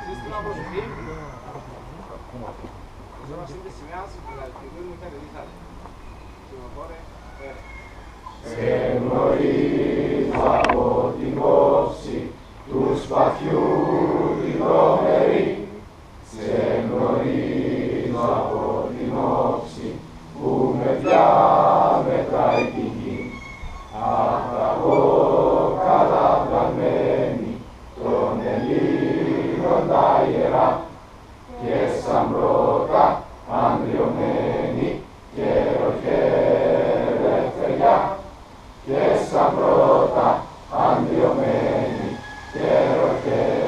Σύστημα προσοχή. Τώρα σύντες σημαία, συμπληκτικούς μου και ρελίσατε. Συμμοφόρε, πέρα. Σε γνωρίζω από την όψη του σπαθιού τη δρόμερη. Σε γνωρίζω από την όψη που με διαμετράει τη γη. Αχταγώ καταπλαγμένη των Ελλήνων τα ιερά και σαν πρώτα ανδριωμένη και ελευθεριά και σαν πρώτα ανδριωμένη και ελευθεριά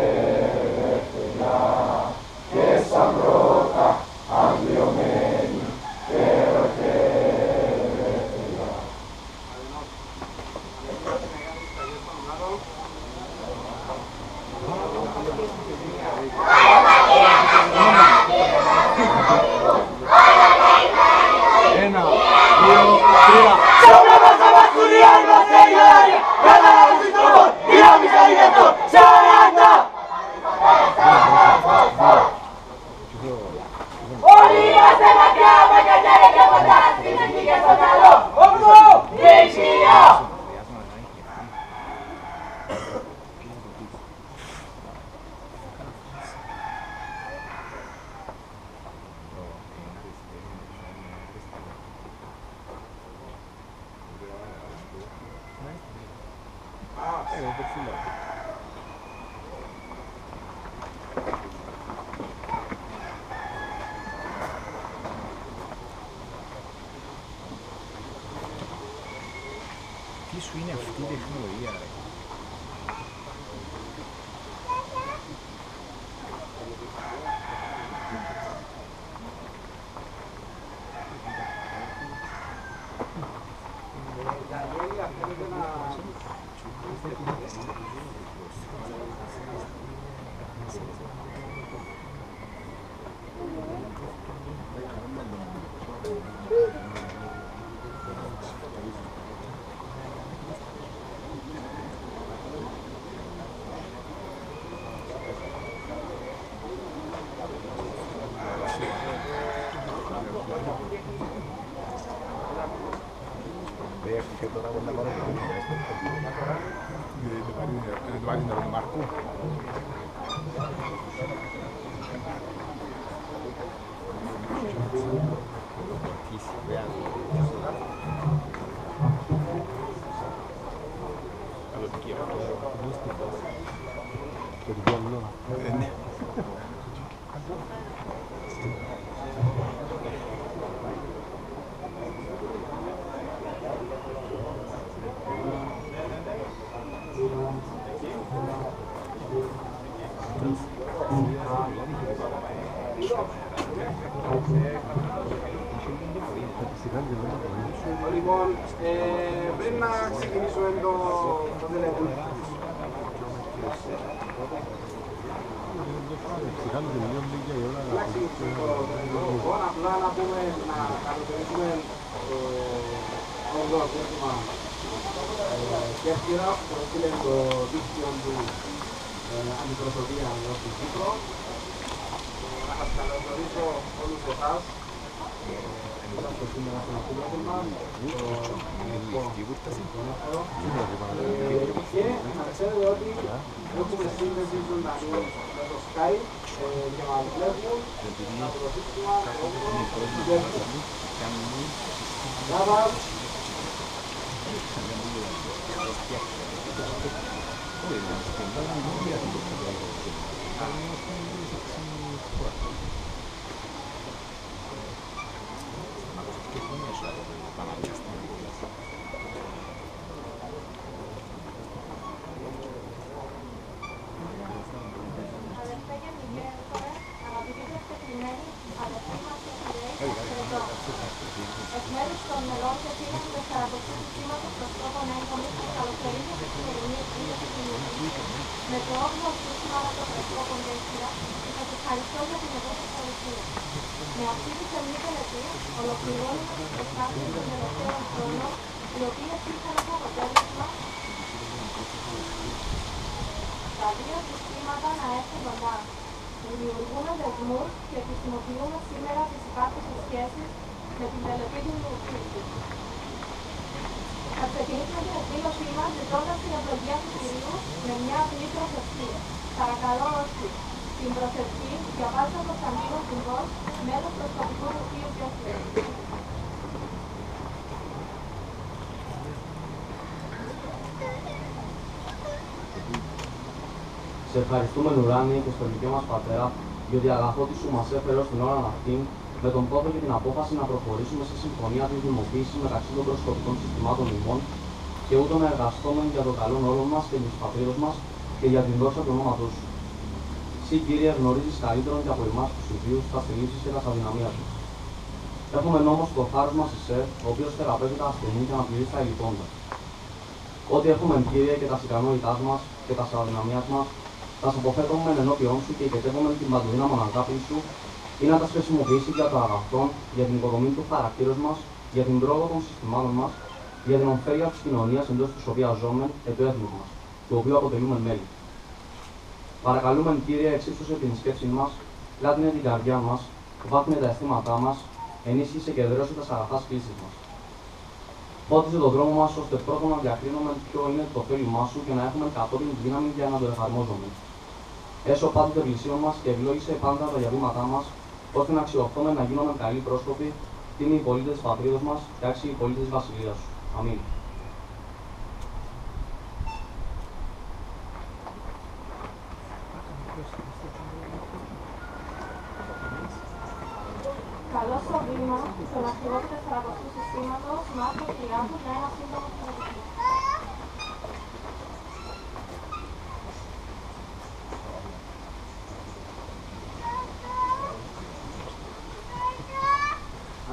και σαν πρώτα ανδριωμένη και ελευθεριά. Ένα, δύο, τρία. Sopra passa masculia in materia d'aria, cada si trova, io mi stai detto, sarata! Olina se la chiama, cagare che fantastica, non ti che sonalo, ogno, vicino! Τι σου είναι αυτή η τεχνολογία, ρε. Λοιπόν, πριν να ξεκινήσουμε το τηλέφωνο. Απλά να πούμε, να καλωσορίσουμε το 8ο σύστημα Κέρκυρα που προστήλε το δίκτυο του αντιπροσωπεία εδώ στην Κύπρο. Να σας καλωσορίσω όλους εσάς. Είμαστε σήμερα στο πρόγραμμα και να ξέρετε ότι έχουμε σύνδεση ζωντανή με το Skype και μας βλέπουν από το σύστημα Εκ μέρους των μελών και φίλων του Θεραπευτικού Συστήματος Προσκόπων Έγκομης, σας καλωσορίζω στη σημερινή εκδήλωση του με το 8ο σύστημα των Προσκόπων Έγκυρα και σας ευχαριστώ για την εδώ σας παρουσία. Με αυτή τη θερμή τελετή ολοκληρώνουμε τις προσπάθειες των τελευταίων χρόνων, οι οποίες είχαν ως αποτέλεσμα τμήμα. Τα δύο συστήματα να έχουν κοντά. Δημιουργούμε δεσμούς και χρησιμοποιούμε σήμερα τις υπάρχουσες σχέσεις με την τελετή δημιουργήση. Θα ξεκινήσουμε την εκδήλωσή μας ζητώντας την ευλογία του Κυρίου με μια απλή προσευχή. Παρακαλώ όσοι την προσευχή διαβάζει ο Κωνσταντίνος Τυμπός, μέλος προσωπικού γραφείου Διεθνές. Σε ευχαριστούμε, ουράνιε και στολικέ μας Πατέρα, για την αγαθότη σου μας έφερε στην ώρα αυτή, με τον πόδο και την απόφαση να προχωρήσουμε σε συμφωνία τη δημοποίηση μεταξύ των προσκοπικών συστημάτων ημών και ούτω να εργαστούμε για το καλό όλων μας και της πατρίδος μας και για την δόξα του ονόματός σου. Συ, Κύριε, γνωρίζεις καλύτερον και από εμάς τους ιδίους τα θλίψεις και τα αδυναμία του. Έχουμε όμως το θάρρος μας εσέ, ο οποίος θεραπεύει τα ασθενή και αναπληρεί τα υλικόντα. Ό,τι έχουμε, Κύριε, και τα ικανότητάς μας και τα αδυναμίας μας, τα αποφεύγουμε ενώπιον σου και οικετεύουμε την παντοδύναμη αγάπη σου ή να τα χρησιμοποιήσει για το αγαθόν, για την οικοδομή του χαρακτήρα μας, για την πρόοδο των συστημάτων μας, για την ωφέλεια της κοινωνίας εντός της οποίας ζούμε και του έθνους μας, του οποίου αποτελούμε μέλη. Παρακαλούμε, Κύριε, εξύψωσε την σκέψη μας, λάτινε την καρδιά μας, βάθμιε τα αισθήματά μας, ενίσχυσε και εδραίωσε τα αγαθά κλήσεις μας. Φώτιζε τον δρόμο μας ώστε πρώτον να διακρίνουμε ποιο είναι το θέλημά σου και να έχουμε κατόπιν δύναμη για να το εφαρμόζουμε. Έσω πάντοτε των πλησίων μας και ευλόγησε πάντα τα διαβήματά μας, ώστε να αξιωθούμε να γίνουμε καλοί πρόσωποι, τίμοι πολίτες της πατρίδος μας και άξιοι πολίτες της βασιλείας σου. Αμήν. Καλό στο βήμα, στον αρχηγό του 400ου συστήματος, Μάρκο Κυριάκου, για ένα σύντομο χαιρετισμό.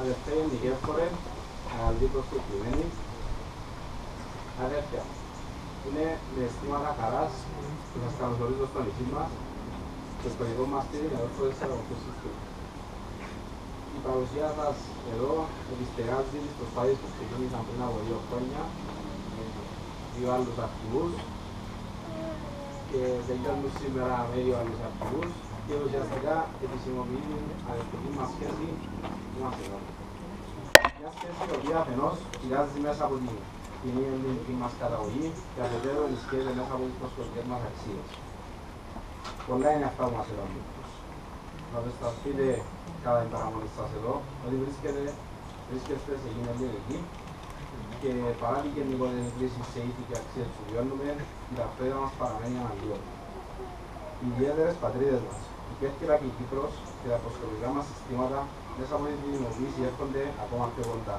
Αδερφέ, ενδικεύχορε, αγαπητοί προσκεκλημένοι, αδέρφια, είναι με αισθήματα χαράς που σας καλωσορίζω στο νησί μας και στο δικό μας τύρι με όρθο 400ου συστήματος. Η παρουσία σας εδώ επιστεγάζει τις προσπάθειες που ξεκίνησαν πριν από 2 χρόνια με 2 άλλους αρχηγούς και τελειώνουν σήμερα με 2 άλλους αρχηγούς και ουσιαστικά επισημοποιεί την αδερφική μας σχέση που είμαστε εδώ. Μια σχέση η οποία αφενός πηγάζει μέσα από την κοινή ελληνική μας καταγωγή και αφετέρου ενισχύεται μέσα από τις προσωπικές μας αξίες. Πολλά είναι αυτά που μας εδώ. Θα δεσταθείτε κατά την παραμονή σας εδώ, ότι βρίσκεστε σε γίνει ελληνική και παρά την γενικότερη κρίση σε ήθη και αξίες που βιώνουμε, η ταυτότητα μας παραμένει αναλύωτη. Οι ιδιαίτερες πατρίδες μας, η Κέρκυρα και η Κύπρος και τα προσκοπικά μας συστήματα μέσα από τη δημιουργήση έρχονται ακόμα πιο κοντά.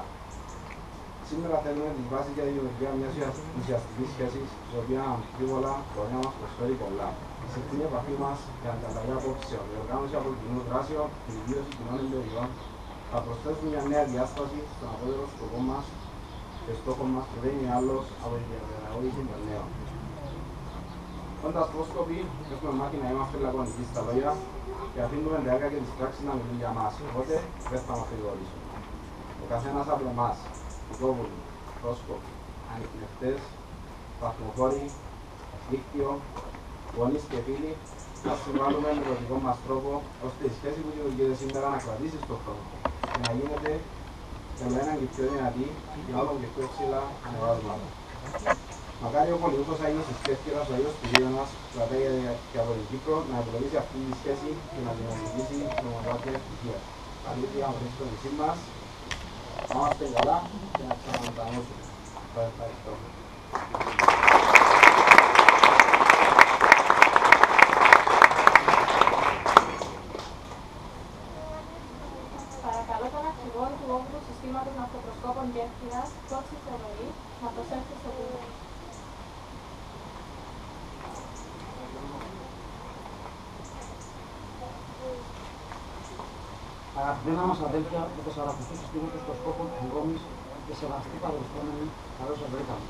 Σήμερα θέλουμε τη βάση για τη δημιουργία μιας ουσιαστικής σχέσης, η οποία αμφίβολα χρόνια μας προσφέρει πολλά. Η συχνή επαφή μας για ανταλλαγή απόψεων, η οργάνωση από κοινού δράσεων, η ιδίωση κοινών εμπειριών θα προσθέσουν μια νέα διάσταση στον απότερο σκοπό μας και στόχο μας που δεν είναι άλλος από την διαπαιδαγώγηση των νέων. Όντας πρόσκοποι, έχουμε μάθει να είμαστε λακωνικοί στα λόγια και αφήνουμε τα έργα και τις πράξεις να μιλούν για μας, οπότε δεν θα μας φυγορίσουν. Ο καθένας από εμάς, οικόβουλοι, πρόσκοποι, ανιχνευτές, βαθμοφόροι, δίκτυο, γονείς και φίλοι, θα συμβάλλουμε με τον δικό μας τρόπο, ώστε η σχέση που δημιουργείται σήμερα να κρατήσει στον χρόνο και να γίνεται με έναν και πιο δυνατή και όλο και πιο ψηλά ανεβάσματα. Μακάρι ο Πολυούχος Άγιος της Κέρκυρας, ο Άγιος Πυρίδων μας, κρατάει και από την Κύπρο, να επιλογήσει αυτή τη σχέση και να την οδηγήσει με μονοπάτια ευτυχία. Αλήθεια, να βρει στο νησί μας, να είμαστε καλά και να ξαναμετανώσουμε. Ευχαριστώ. Παρακαλώ τον αρχηγό του 8ου συστήματος ναυτοπροσκόπων Κέρκυρας, Κώτσι Θεοδωρή, να προσέλθει στο βήμα. Αγαπημένα μας αδέλφια του 400ου συστήματος προσκόπων Γκόμης και σεβαστοί παρελθόμενοι, καλώς σας βρήκαμε.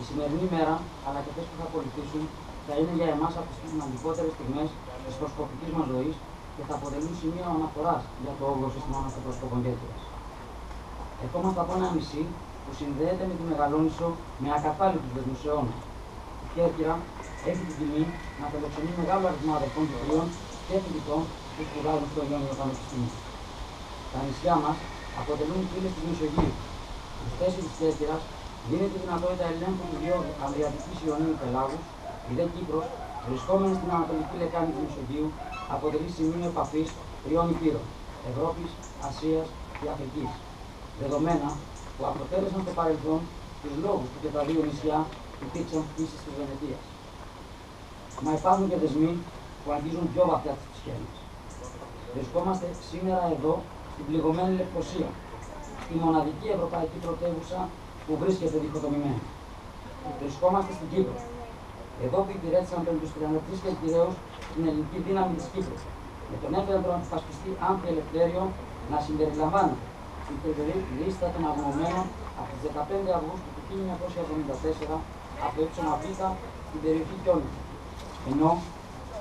Η σημερινή μέρα, αλλά και αυτές που θα ακολουθήσουν, θα είναι για εμάς από τις σημαντικότερες στιγμές της προσκοπικής μας ζωής και θα αποτελούν σημείο αναφοράς για το 8ο σύστημα ναυτοπροσκόπων Κέρκυρας. Ερχόμαστε από ένα νησί που συνδέεται με τη Μεγαλόνισσο με ακατάληπτους δεσμούς αιώνας. Η Κέρκυρα έχει την τιμή να φιλοξενεί μεγάλο αριθμό αδερφών Κυπρίων και φοιτητών που σπουδάζουν στο Ιόνιο Πανεπιστήμιο. Τα νησιά μας αποτελούν πύλες της Μεσογείου. Στη θέση της Κέρκυρας δίνεται η δυνατότητα ελέγχου του διόδου Ανδριατικής Ιωνίου Πελάγους. Η δε Κύπρος, βρισκόμενη στην ανατολική λεκάνη της Μεσογείου, αποτελεί σημείο επαφής τριών υπήρων, Ευρώπης, Ασίας και Αφρικής. Δεδομένα που αποτέλεσαν στο παρελθόν τους λόγους που και τα δύο νησιά υπήρξαν φύσης της Βενετίας. Μα υπάρχουν και δεσμοί που αγγίζουν πιο βαθιά τις σχέσεις. Βρισκόμαστε σήμερα εδώ στην πληγωμένη Λευκοσία, τη μοναδική ευρωπαϊκή πρωτεύουσα που βρίσκεται διχοτομημένη. Βρισκόμαστε στην Κύπρο, εδώ που υπηρέτησαν τον 33 κελκυραίους την ελληνική δύναμη της Κύπρου, με τον έφεδρο αντιφασπιστή Άμφη Ελευθέριο να συμπεριλαμβάνει στην λίστα των αγνωμένων από τις 15 Αυγούστου του 1974 από το ύψωνα Β στην περιοχή Κιόνου. Ενώ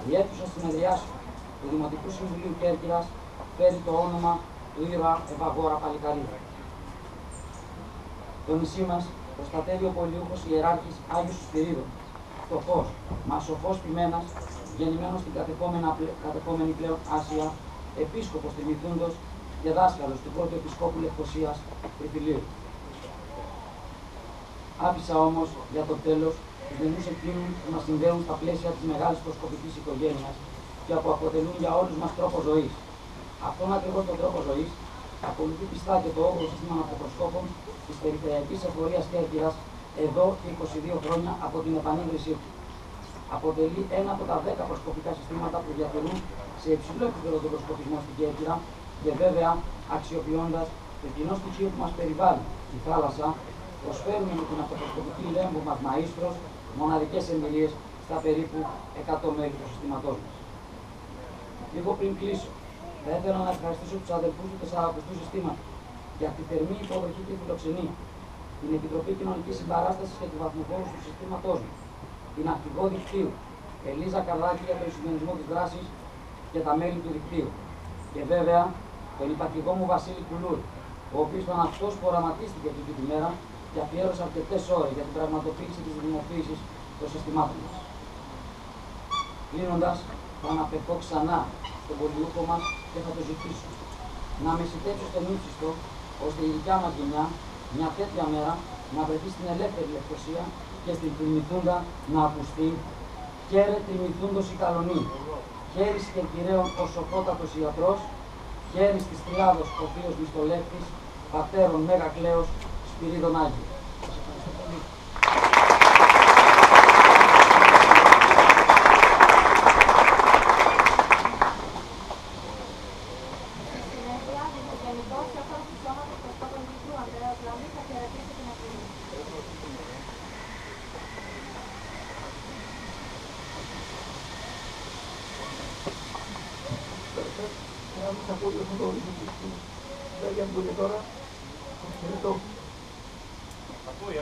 η αίθουσα συνεδριάσεων του Δημοτικού Συμβουλίου Κέρκυρας φέρει το όνομα του ήρωα Ευαγόρα Παλικαρίδη. Το νησί μας προστατεύει ο πολιούχος ιεράρχης Άγιος Σπυρίδων, φτωχός, μα σοφός ποιμένας, γεννημένος στην κατεχόμενη πλέον Άσια, επίσκοπος Τριμηθούντος και δάσκαλος του πρώτου επισκόπου Λευκοσίας Τριφυλίου. Άφησα όμως για το τέλος τους δεσμούς εκείνους που μας συνδέουν στα πλαίσια της μεγάλης προσκοπικής οικογένειας και που αποτελούν για όλους μας τρόπο ζωής. Αυτόν ακριβώς τον τρόπο ζωής ακολουθεί πιστά και το 8ο σύστημα ναυτοπροσκόπων της Περιφερειακής Εφορίας Κέρκυρας εδώ και 22 χρόνια από την επανίδρυσή του. Αποτελεί ένα από τα 10 προσκοπικά συστήματα που διατηρούν σε υψηλό επίπεδο τον προσκοπισμό στην Κέρκυρα και βέβαια αξιοποιώντας το κοινό στοιχείο που μας περιβάλλει, η θάλασσα, προσφέρουμε με την αυτοπροσκοπική λέμβο μας μαΐστρος μοναδικές εμπειρίες στα περίπου 100 μέλη του συστήματός μας. Λίγο πριν κλείσω, θα ήθελα να ευχαριστήσω τους αδελφούς του 40ου συστήματος για τη θερμή υποδοχή και φιλοξενία, την Επιτροπή Κοινωνικής Συμπαράστασης και του βαθμοφόρου του συστήματός μας, την αρχηγό δικτύου, Ελίζα Καρδάκη για τον συντονισμό της δράσης και τα μέλη του δικτύου. Και βέβαια τον υπαρχηγό μου Βασίλη Κουλούρη, ο οποίος ήταν αυτός που οραματίστηκε αυτή τη μέρα και αφιέρωσε αρκετές ώρες για την πραγματοποίηση της δημοποίησης των συστημάτων μας. Κλείνοντας, θα αναφερθώ ξανά στον πολιούχο μας και θα το ζητήσω να με συντέψει στον ύψιστο, ώστε η δικιά μας γενιά, μια τέτοια μέρα, να βρεθεί στην ελεύθερη Λευκοσία και στην Τριμηθούντα να ακουστεί «Χαίρε Τριμηθούντος η Καλονή, χέρις Κερκυραίων ο σοφότατος ιατρός, χέρις της Τριάδος ο θείος Μισθολεύτης, πατέρων Μέγα Κλέος, Σπυρίδων Άγιο». Σας ευχαριστώ πολύ.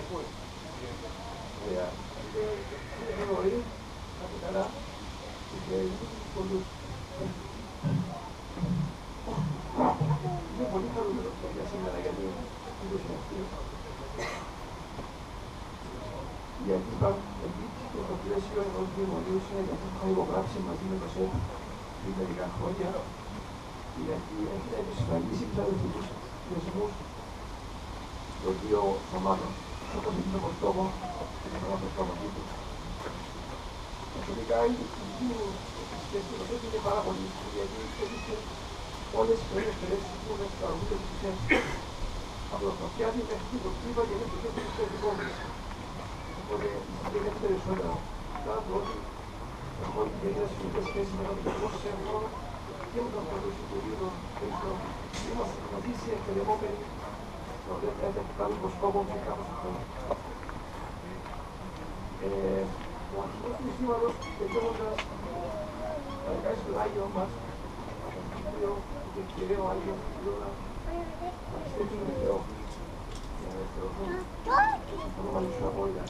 Ακούει. Ωραία. Είναι νωρί, κάτι καλά. Και πολλούς. Είναι πολύ χαρούμενο για σήμερα, γιατί είναι αυτή. Γιατί υπάρχουν εμπίσεις και στο πλαίσιο ενός δημονίου συνεργατή που έχω υπογράψει μαζί με το ΣΕΠ πριν μερικά χρόνια. Γιατί έχει επισφαλίσει τους αδελφικούς δεσμούς των δύο ομάδων. Όπως είναι το στόχο και το πρώτο στόχο του. Προσωπικά η δική μου σχέση με το ΣΕΠ είναι πάρα πολύ ισχυρή, γιατί έδειξε όλες τις πρώτες περίοδες που είναι στα αργούδια του ΣΕΠ. Από το Φωτιάδη μέχρι το Κλίβα και μέχρι το δικό μας. Οπότε είναι περισσότερο. Τώρα το ότι έχω ιδιαίτερα συμμετές σχέσεις με το δικό ΣΕΠ και με τον πρώτο Υπουργείο των είμαστε μαζί σε εκπαιδευόμενοι που κάνουν το σκόπο και κάπως αυτό. Ο αρχηγός του συστήματος, τελειώνοντας, θα δεκάσει στον Άγιο μας, τον Κύπριο, τον Κυραίο Άγιο, να πιστέψουν με Θεό, για να ελευθερωθούν. Συμφωνώ μαζί σου απόλυτα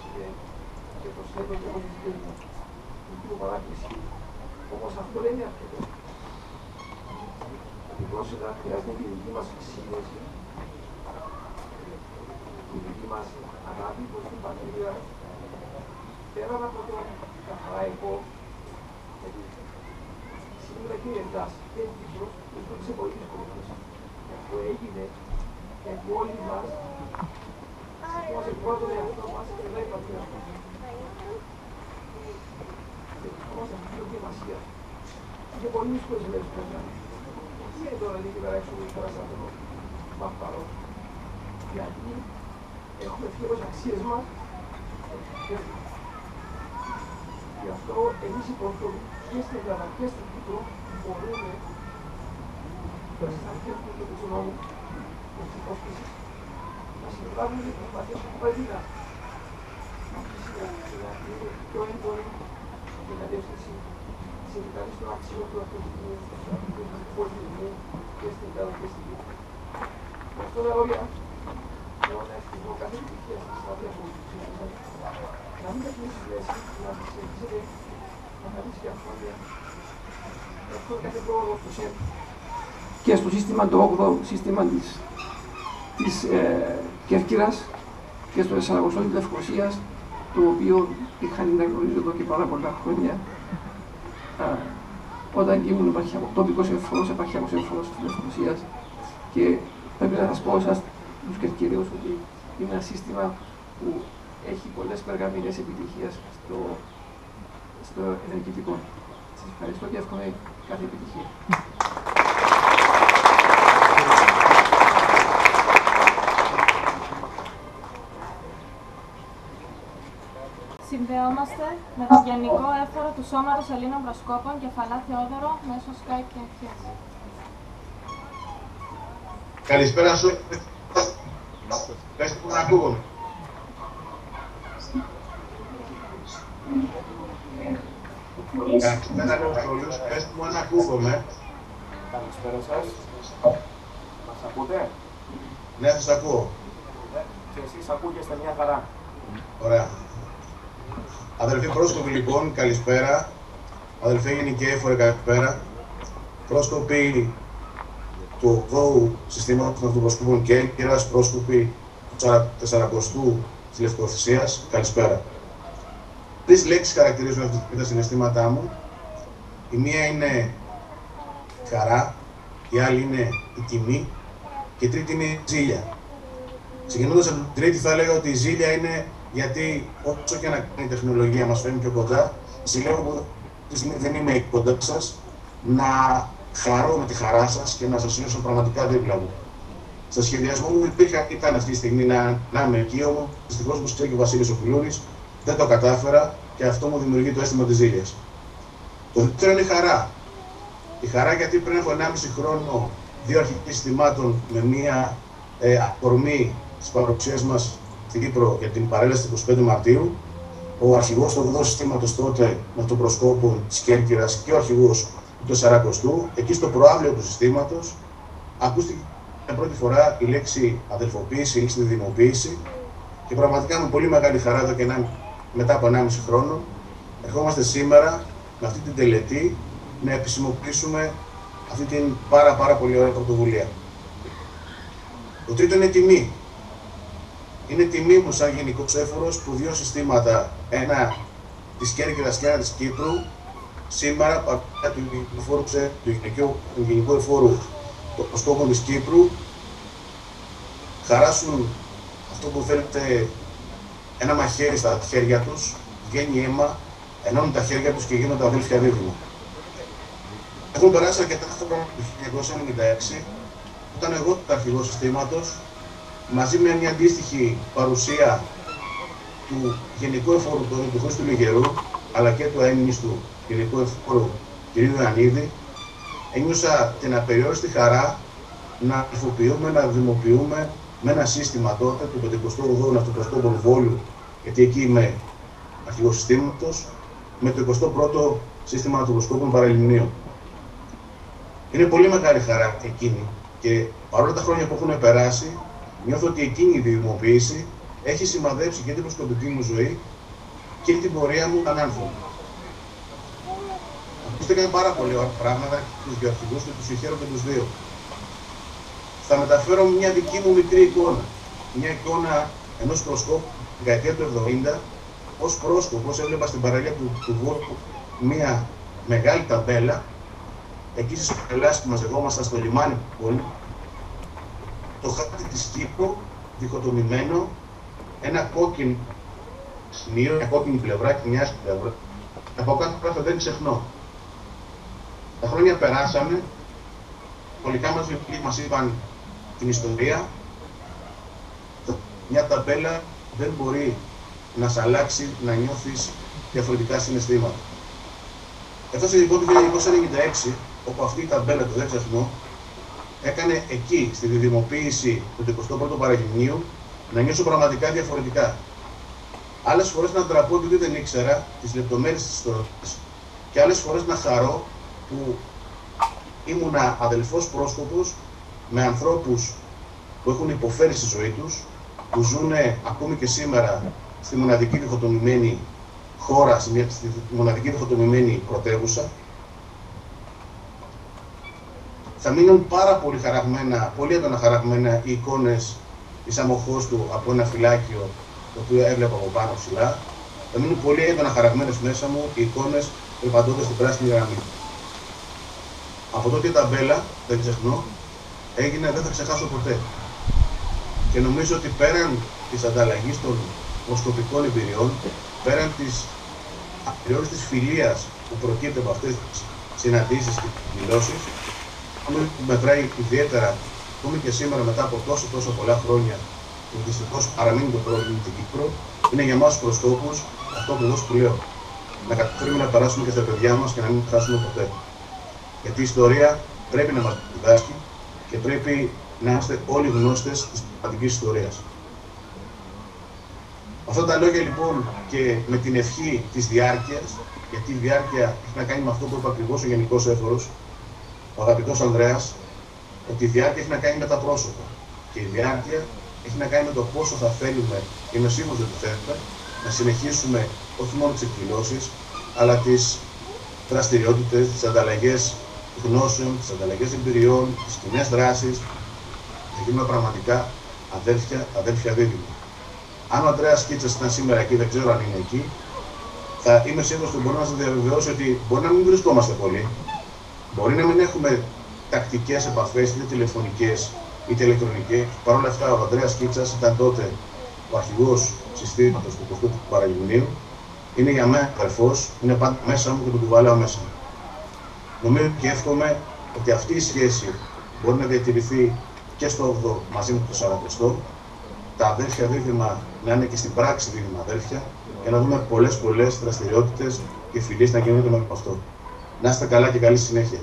και προσθέτω και εγώ τη δική μου την παράκληση. Όμως αυτό δεν είναι αρκετό. Επιπρόσθετα χρειάζεται και η δική μας εξήγηση. Η δική μας αγάπη προς την πατρίδα, πέραν από το καθαραϊκό, γιατί σήμερα και η Ελλάς και η Κύπρος βρίσκονται σε πολύ δύσκολη θέση. Και αυτό έγινε γιατί όλοι μας σηκώμαστε πρώτα τον εαυτό μας και δεν η πατρίδα μας. Και σηκώμαστε αυτή την δοκιμασία. Και πολύ δύσκολες μέρες που περνάμε. Τι είναι τώρα λίγη μέρα έξω τώρα σαν τον Μαχπαρό. Γιατί έχουμε φύγει ως αξίες μας γι' αυτό εμείς οι Πορτογοί και στην Ελλάδα και στην Κύπρο μπορούμε στις αρχές του νόμου και της υπόσχεσης να συμβάλλουμε την προσπάθεια του Παδίδα. Αυτή είναι η πιο έντονη την κατεύθυνση της επιτάρρησης των αξιών του αυτοκινήτου, του πολιτισμού και στην Ελλάδα και στην Κύπρο. Με αυτά τα λόγια, θέλω να ευχηθώ κάθε επιτυχία στην στάδια που ψήφισαν. Να μην τεχνήσεις λέση, να τις συνεχίσετε να καλείς και αυτόνια. Ευχαριστώ κάθε πρόοδο στο ΣΕΠ και στο σύστημα, το 8ο σύστημα της Κέρκυρας και στο 40ο της Λευκωσίας, το οποίο είχαν να γνωρίζω εδώ και πάρα πολλά χρόνια. Όταν ήμουν τοπικός εμφώνος, επαρχιακός εμφώνος της Λευκωσίας, και πρέπει να σας πω εσάς τους Κερκυραίους ότι είναι ένα σύστημα που έχει πολλές περγαμηνές επιτυχίας στο ενεργητικό. Σας ευχαριστώ και εύχομαι κάθε επιτυχία. Συνδεόμαστε με το Γενικό Έφορο του Σώματος Ελλήνων Προσκόπων, Κεφαλά Θεόδωρο, μέσω Skype και αρχές. Καλησπέρα σου. Πες που να ακούγομαι. Καλησπέρα όλους. Πες που να ακούγομαι. Καλησπέρα σας. Μας ακούτε? Ναι, σας ακούω. Και εσείς ακούγεστε μια χαρά. Ωραία. Αδελφοί πρόσκοποι λοιπόν, καλησπέρα. Αδελφοί Γενικοί Έφοροι, καλησπέρα. Πρόσκοποι του 8ου συστήματος των αυτοπροσκόπων Κέρκυρας, πρόσκοποι του 40ου της Λευκοθυσίας, καλησπέρα. Τρεις λέξεις χαρακτηρίζουν αυτή τα συναισθήματά μου. Η μία είναι χαρά, η άλλη είναι η τιμή και η τρίτη είναι η ζήλια. Ξεκινώντας από την τρίτη, θα έλεγα ότι η ζήλια είναι γιατί όσο και να κάνει η τεχνολογία μας φέρνει πιο κοντά, ζηλεύω που δεν είμαι εκεί κοντά σας, να χαρώ με τη χαρά σας και να σας νιώσω πραγματικά δίπλα μου. Στα σχεδιασμό μου ήταν αυτή τη στιγμή να είμαι εκεί, όμως δυστυχώς όπως ξέρει και ο Βασίλης ο Φιλούρης, δεν το κατάφερα και αυτό μου δημιουργεί το αίσθημα της ζήλιας. Το δεύτερο είναι η χαρά. Η χαρά γιατί πριν από 1,5 χρόνο, δύο αρχηγοί συστημάτων με μία αφορμή της παρουσίας μας στην Κύπρο για την παρέλαση του 25 Μαρτίου, ο αρχηγός του 8ου συστήματος τότε με το προσκόπο της Κέρκυρας και ο αρχηγός του 40ου, εκεί στο προάβλιο του συστήματος, ακούστηκε για πρώτη φορά η λέξη αδελφοποίηση, η λέξη διδυμοποίηση και πραγματικά με πολύ μεγάλη χαρά εδώ και μετά από 1,5 χρόνο ερχόμαστε σήμερα με αυτή την τελετή να επισημοποιήσουμε αυτή την πάρα πολύ ωραία πρωτοβουλία. Το τρίτο είναι τιμή. Είναι τιμή μου σαν Γενικός Έφορος που δύο συστήματα, ένα της Κέρκυρας και ένα της Κύπρου, σήμερα παρά του Γενικού Εφόρου των Προσκόπων της Κύπρου, χαράσουν αυτό που φαίνεται ένα μαχαίρι στα χέρια τους, βγαίνει αίμα, ενώνουν τα χέρια τους και γίνονται αδέλφια δίδυμα. Έχουν περάσει αρκετά χρόνια το 1996, που ήταν εγώ το αρχηγό συστήματος, μαζί με μια αντίστοιχη παρουσία του Γενικού Εφόρου του Χρήστου Λιγερού, αλλά και του αείμνηστου Γενικού Εφόρου κ. Ιωαννίδη, ένιωσα την απεριόριστη χαρά να αλφοποιούμε, να δημοποιούμε με ένα σύστημα τότε του 58ου Αυτοπροσκόπων Βόλου, γιατί εκεί είμαι αρχηγός συστήματος, με το 21ο σύστημα αυτοπροσκόπων Παραλιμνίου. Είναι πολύ μεγάλη χαρά εκείνη και παρόλα τα χρόνια που έχουν περάσει, νιώθω ότι εκείνη η δημοποίηση έχει σημαδέψει και την προσκοπική μου ζωή και την πορεία μου ανάνθρωπη. Ακούστηκαν πάρα πολύ ωραία πράγματα και τους δύο αρχηγούς και τους συγχαίρω και τους δύο. Θα μεταφέρω μια δική μου μικρή εικόνα. Μια εικόνα ενός προσκόπου τη δεκαετία του 70, ως πρόσκοπος έβλεπα στην παραλία του Βόρειου μία μεγάλη ταμπέλα, εκεί στις πελάσεις που μαζευόμασταν στο λιμάνι του Πόλη, το χάρτη της Κύπρου διχοτομημένο, ένα κόκκινο σημείο, μια κόκκινη πλευρά και μια άσπρη πλευρά. Από κάτω πράγμα δεν ξεχνώ. Τα χρόνια περάσαμε, πολικά μας βιβλία μας είπαν την ιστορία. Μια ταμπέλα δεν μπορεί να σε αλλάξει, να νιώθεις διαφορετικά συναισθήματα. Έφτασε λοιπόν το 1996, όπου αυτή η ταμπέλα, το δεν ξεχνώ, έκανε εκεί, στη διδημοποίηση του 21ου Παραγυμνίου, να νιώσω πραγματικά διαφορετικά. Άλλες φορές να ντραπώ επειδή δεν ήξερα τις λεπτομέρειες της ιστορίας και άλλες φορές να χαρώ που ήμουνα αδελφός πρόσκοπος με ανθρώπους που έχουν υποφέρει στη ζωή τους, που ζουν ακόμη και σήμερα στη μοναδική διχοτομημένη χώρα, στη μοναδική διχοτομημένη πρωτεύουσα. Θα μείνουν πάρα πολύ χαραγμένα, πολύ έντονα χαραγμένα οι εικόνες της αμοχώς του από ένα φυλάκιο το οποίο έβλεπα από πάνω ψηλά. Θα μείνουν πολύ έντονα χαραγμένες μέσα μου οι εικόνες περπατώντας στην πράσινη γραμμή. Από τότε η ταμπέλα, δεν ξεχνώ, έγινε, δεν θα ξεχάσω ποτέ. Και νομίζω ότι πέραν της ανταλλαγής των προσκοπικών εμπειριών, πέραν της απεριόριστης φιλίας που προκύπτει από αυτές τις συναντήσεις και δηλώσεις, που μετράει ιδιαίτερα ακόμη και σήμερα μετά από τόσο πολλά χρόνια που δυστυχώς παραμείνει το πρόβλημα στην Κύπρο, είναι για εμάς τους προσκόπους αυτό που εγώ σου λέω. Να καταφέρουμε να περάσουμε και στα παιδιά μας και να μην χάσουμε ποτέ. Γιατί η ιστορία πρέπει να μας διδάσκει και πρέπει να είμαστε όλοι γνώστες της πραγματικής ιστορίας. Αυτά τα λόγια λοιπόν και με την ευχή της διάρκειας, γιατί η διάρκεια έχει να κάνει με αυτό που είπε ακριβώς ο Γενικός Έφορος, ο αγαπητός Ανδρέας, ότι η διάρκεια έχει να κάνει με τα πρόσωπα. Και η διάρκεια έχει να κάνει με το πόσο θα θέλουμε, και είμαι σίγουρος ότι θέλουμε, να συνεχίσουμε όχι μόνο τις εκδηλώσεις, αλλά τις δραστηριότητες, τις ανταλλαγές γνώσεων, τις ανταλλαγές εμπειριών, τις κοινές δράσεις, να γίνουμε πραγματικά αδέλφια δίδυμα. Αν ο Ανδρέας Κίτσας ήταν σήμερα εκεί, δεν ξέρω αν είναι εκεί, θα είμαι σίγουρος ότι μπορεί να σας διαβεβαιώσει ότι μπορεί να μην βρισκόμαστε πολύ, μπορεί να μην έχουμε τακτικές επαφές, είτε τηλεφωνικές είτε ηλεκτρονικές. Παρ' όλα αυτά, ο Ανδρέας Κίτσας ήταν τότε ο αρχηγός συστήματος του 21ου Παραγυμνίου. Είναι για μένα αδερφός, είναι πάντα μέσα μου και τον κουβαλάω μέσα μου. Νομίζω και εύχομαι ότι αυτή η σχέση μπορεί να διατηρηθεί και στο 8ο μαζί με το 40ο. Τα αδέρφια δίδυμα να είναι και στην πράξη δίδυμα αδέρφια και να δούμε πολλές δραστηριότητες και φιλίες να γίνονται με αυτό. Να είστε καλά και καλή συνέχεια.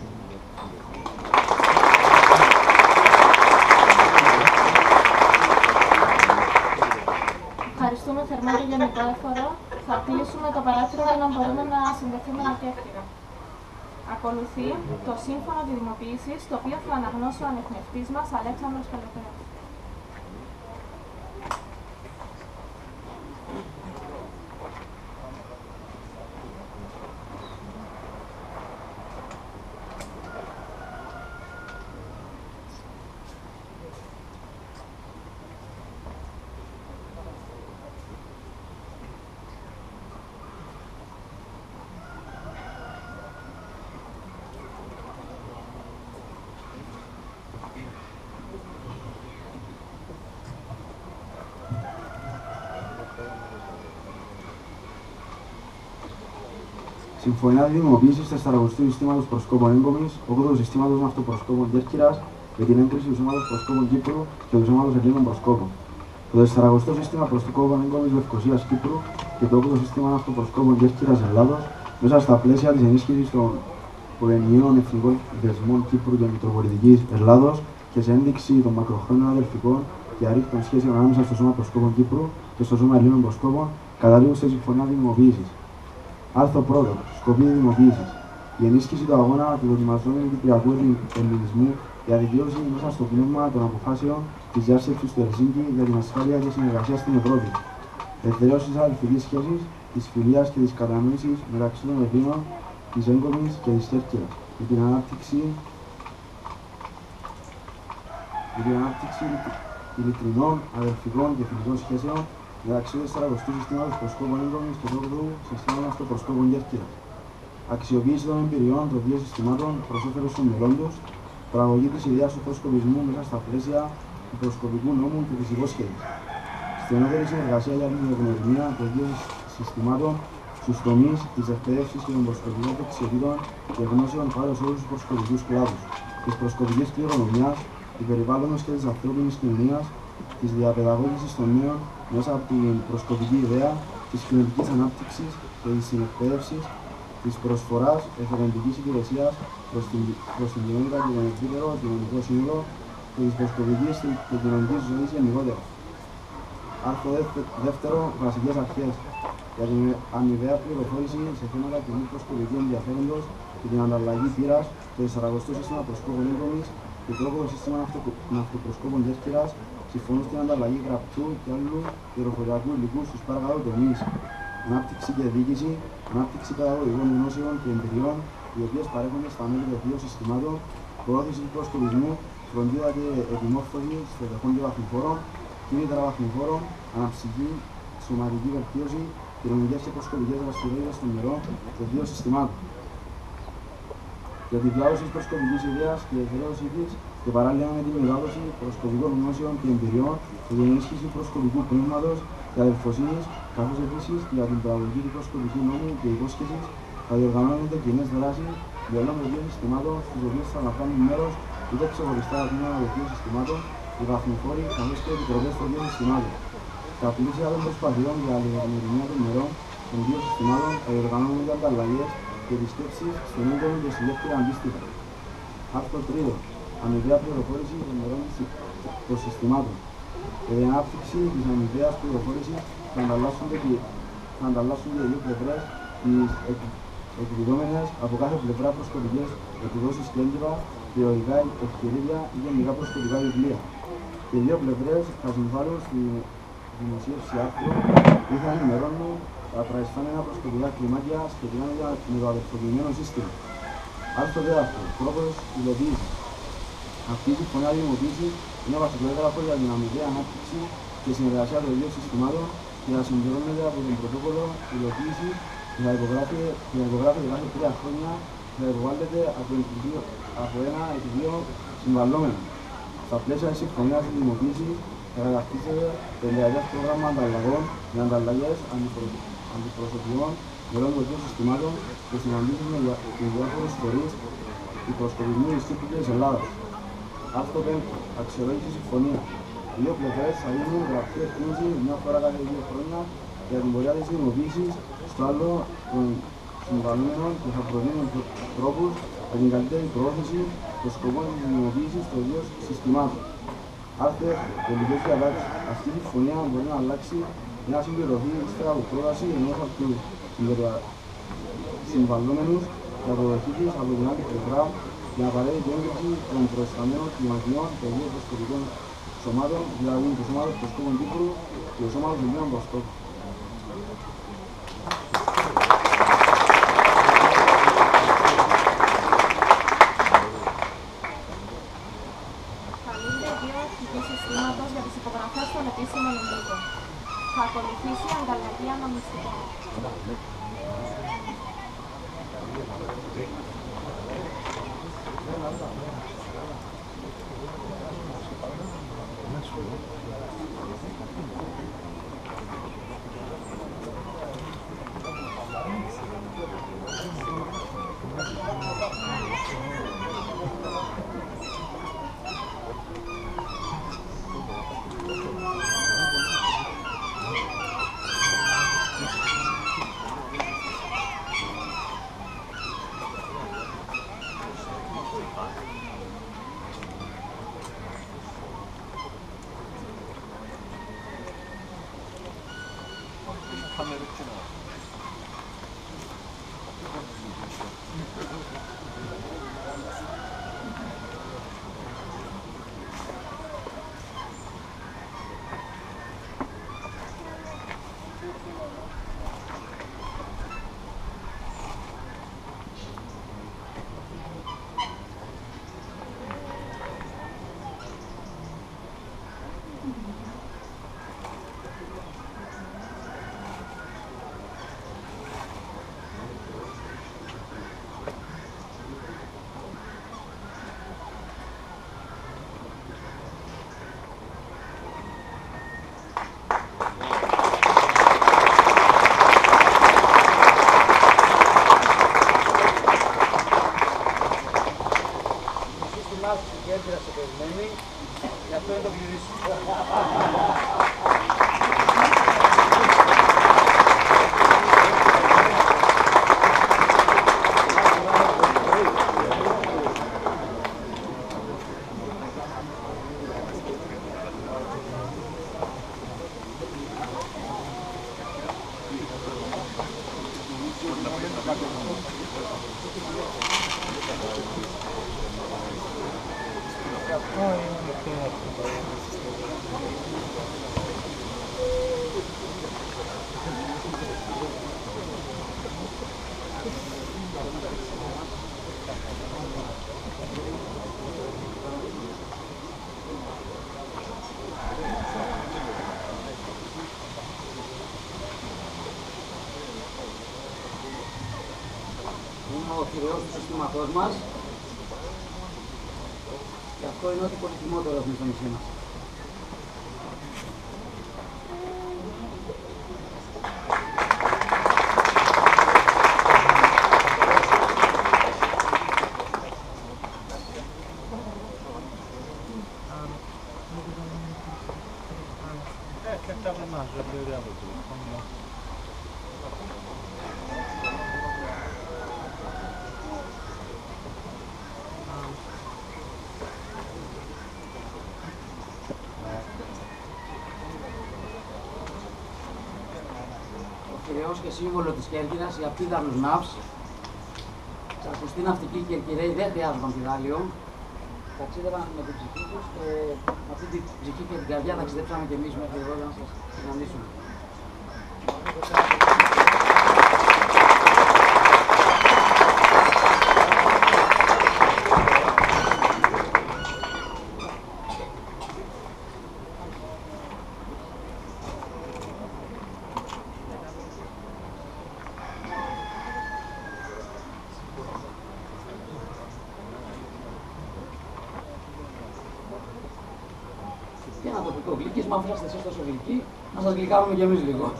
Ευχαριστούμε θερμά τον Γενικό Έφορο. Θα κλείσουμε το παράθυρο για να μπορούμε να συνδεθούμε ανακέφτηρα. Ακολουθεί το σύμφωνο διδημοποίησης, το οποίο θα αναγνώσει ο ανιχνευτής μας Αλέξανδρος Καλοπαίος. Συμφωνία διδημοποίησης 4ου συστήματος προσκόπων έγκομης, 8ου συστήματος ναυτοπροσκόπων Κέρκυρας, με την έγκριση του σώματος προσκόπων Κύπρου και του σώματος Ελλήνων προσκόπων. Το 4ο σύστημα προσκόπων έγκομης Λευκωσίας Κύπρου και το 8ο σύστημα ναυτοπροσκόπων Κέρκυρας Ελλάδος, μέσα στα πλαίσια της ενίσχυσης των προενιαίων εθνικών δεσμών Κύπρου και Μητροπολιτικής Ελλάδος και σε ένδειξη των μακροχρόνιων αδελφικών και αρρήκτων σχέσεων ανάμεσα στο σώμα προσκόπων Κύπρου και στο σώμα Ελλήνων προσκόπων, καταλήγουν σε συμφωνία διδημοποίησης. Άρθρο 1. Σκοπή δημοποίησης. Η ενίσχυση του αγώνα του δοκιμαζόμενου κυπριακού ελληνισμού, η αδικίωση μέσα στο πνεύμα των αποφάσεων της διάσκεψης του Ελσίνκη για την ασφάλεια και συνεργασία στην Ευρώπη. Ελευθερώσεις της αδελφικής σχέσης, της φιλίας και της κατανόησης μεταξύ των Ελλήνων, της έγκομης και της Κέρκυρας, με την ανάπτυξη ειλικρινών, αδελφικών και φιλικών σχέσεων μεταξύ του 40ου συστήματος προσκόπων έγκομης και του 8ου συστήματος των προσκόπων Κέρκυρας. Αξιοποίηση των εμπειριών των δύο συστημάτων προς όφελος των μελών τους, παραγωγή της ιδέας του προσκοπισμού μέσα στα πλαίσια του προσκοπικού νόμου και της υπόσχεσης. Στενότερη συνεργασία για την γνωριμία των δύο συστημάτων στους τομείς της εκπαίδευσης και των προσκοπικών δεξιοτήτων και γνώσεων πάνω σε όλους τους προσκοπικούς κλάδους, της προσκοπικής κληρονομιάς, του περιβάλλοντος και της ανθρώπινης κοινωνίας, της διαπαιδαγώγησης των νέων μέσα από την προσκοπική ιδέα, της κοινωνικής ανάπτυξης και της συνεκπαίδευσης, της προσφοράς εθελοντικής υπηρεσίας προς την κοινότητα και τον ευρύτερο κοινωνικό σύνολο και της προσκοπικής και κοινωνικής ζωής γενικότερα. Άρθρο δεύτερο, βασικές αρχές για την αμοιβαία πληροφόρηση σε θέματα κοινού προσκοπικού ενδιαφέροντος και την ανταλλαγή πείρας, το 40ο σύστημα προσκόπων έγκομης και το 8ο σύστημα ναυτοπροσκόπων Κέρκυρας συμφωνούν στην ανταλλαγή γραπτού και άλλου πληροφοριακού υλικού στους παρακάτω τομείς. Ανάπτυξη και διοίκηση, ανάπτυξη παιδαγωγικών γνώσεων και εμπειριών, οι οποίες παρέχονται στα μέλη των δύο συστημάτων, προώθηση του προσκοπισμού, φροντίδα και επιμόρφωση στρατεχών και βαθμιφόρων, κίνητρα βαθμιφόρων, αναψυχή, σωματική βελτίωση, κοινωνικές και προσκοπικές δραστηριότητες των μερών των δύο συστημάτων. Για τη διάδοση της προσκοπικής ιδέας και εκδήλωσή της και παράλληλα με τη μετάδοση προσκοπικών γνώσεων και εμπειριών και την ενίσχυση προσκοπικού πνεύματος και αδελφοσύνης, καθώς επίσης για την παραγωγή του προσκοπικού νόμου και υπόσχεσης θα διοργανώνονται κοινές δράσεις μελών των δύο συστημάτων, στις οποίες θα λαμβάνουν μέρος είτε ξεχωριστά τα τμήματα των δύο συστημάτων, οι βαθμιφόροι καθώς και οι επιτροπές των δύο συστημάτων. Στα πλαίσια των προσπαθειών για την γνωριμία των μερών των δύο συστημάτων θα διοργανώνονται ανταλλαγές και επισκέψεις στον έγκομη και στη Κέρκυρα αντίστοιχα. Άρθρο 3. Αμοιβαία πληροφόρηση των μερών των συστημάτων. Για την ανάπτυξη της αμοιβαίας πληροφόρησης θα ανταλλάσσονται οι δύο πλευρές τις εκδιδόμενες από κάθε πλευρά προσκοπικές εκδόσεις και έντυπα, περιοδικά ευκαιρίδια ή γενικά προσκοπικά βιβλία. Και οι δύο πλευρές θα συμβάλλουν στη δημοσίευση άρθρων ή θα ενημερώνουν τα προϊστάμενα προσκοπικά κλιμάκια σχετικά με το αδελφοποιημένο σύστημα. Άρθρο 4. Τρόπος υλοποίησης. Αυτή η συμφωνία δημοποίησης είναι βασικότερα για την αμοιβαία ανάπτυξη και συνεργασία των δύο συστημάτων και να συμπληρώνεται από τον πρωτόκολλο υλοποίησης που θα υπογράφεται κάθε 3 χρόνια και θα υποβάλλεται από ένα ή δύο συμβαλλόμενα. Στα πλαίσια της συμφωνίας δημοποίησης θα καταρτίζεται πενταετές πρόγραμμα ανταλλαγών με ανταλλαγές αντιπροσωπιών μελών των δύο συστημάτων και συναντήσεις με διάφορους φορείς του προσκοπισμού της Κύπρου και της Ελλάδας. Άρθρο 5. Αξιολόγηση συμφωνία. Οι δύο πλευρές θα γίνουν γραπτή εκτίμηση μια φορά κάθε 2 χρόνια για την πορεία της δημοποίησης στο άλλο των συμβαλλόμενων και θα προτείνουν τρόπους για την καλύτερη προώθηση των σκοπών της δημοποίησης των δύο συστημάτων. Άρθρο 6. Τελικές διατάξεις. Αυτή η συμφωνία μπορεί να αλλάξει ή να συμπληρωθεί ύστερα από πρόταση ενός από τους συμβαλλόμενους και αποδοχή της από την άλλη πλευρά για να παρέχει την έγκριση των προϊσταμένων κλιματιών των δύο προσκοπικών σωμάτων, δηλαδή του Σώματος Προσκόπων Κύπρου και του Σώματος Ελλήνων Προσκόπων. Καλούνται δύο αρχηγοί συστήματος για τις υπογραφές των επίσημων εντύπων. Θα ακολουθήσει ανταλλαγή αναμνηστικών. Ο χειρός του συστήματός μας και αυτό είναι ό,τι πολυτιμότερο έχουμε στο νησί μας. Ως και σύμβολο της Κέρκυρας, οι απίδαρους ναύς, ξακουστοί ναυτικοί Κερκυραίοι δεν χρειάζονταν πιδάλιο. Ταξίδευαν με την ψυχή τους και με αυτή την ψυχή και την καρδιά ταξιδέψαμε και εμείς μέχρι εδώ να σας συναντήσουμε. Και ένα τοπικό γλυκίσμα, αφού είσαστε εσείς τόσο γλυκοί, να σας γλυκάνουμε κι εμείς λίγο.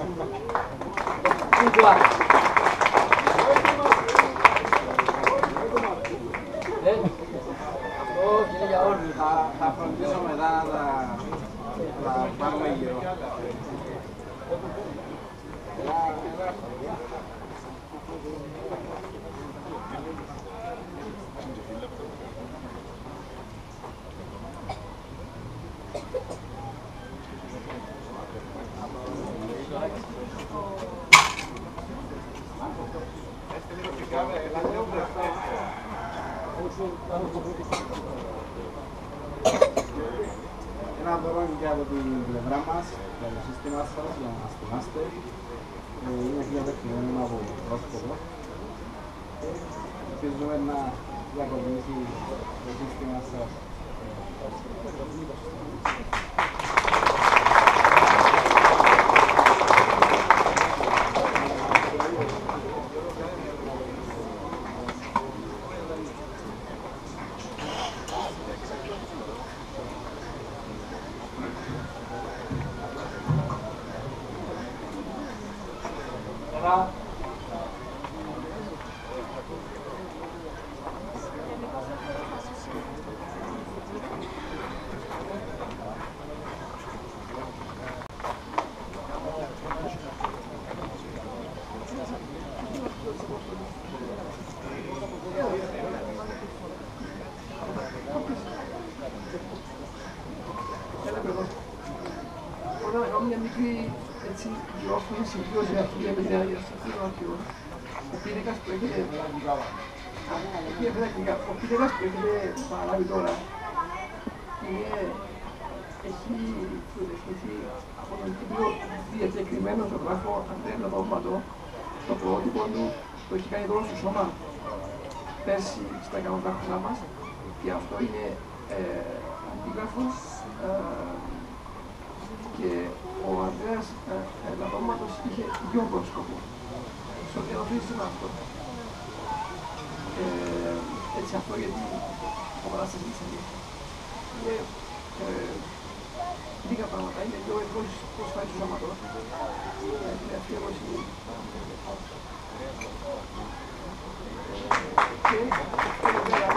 Αυτό είναι για όλους. Θα φροντίσω μετά να τα πάρουμε γύρω. Ένα δώρο και από την πλευρά μας, για το σύστημα σας, για να μας θυμάστε. Είναι διαδεχτημένο από πρόσωπο. Ελπίζουμε να διακομίσει το σύστημα σας. Όταν να κάνω μια μικρή διόρθωση, συγκλώση αρχεία με την άγια στο αρχείο, ο πίνακας που έχετε παραλάβει τώρα έχει προτεστηθεί από τον κύριο διακεκριμένο ζωγράφο Αντρέα Νοδόματο, το πρότυπο του που έχει κάνει δώρο στο σώμα πέρσι στα 100 χρόνια μας, και αυτό είναι αντίγραφος και ο Ανδρέας Λαδόματος είχε δυο πρόσκοπο στο θεοδίστημα αυτό. Έτσι αυτό γιατί ο παράσταση της αλήθειας. Είναι λίγα πράγματα, είναι δύο εκδόσεις προσφάρεις του σώματος. Είναι αφιέρωση και εδώ πέρα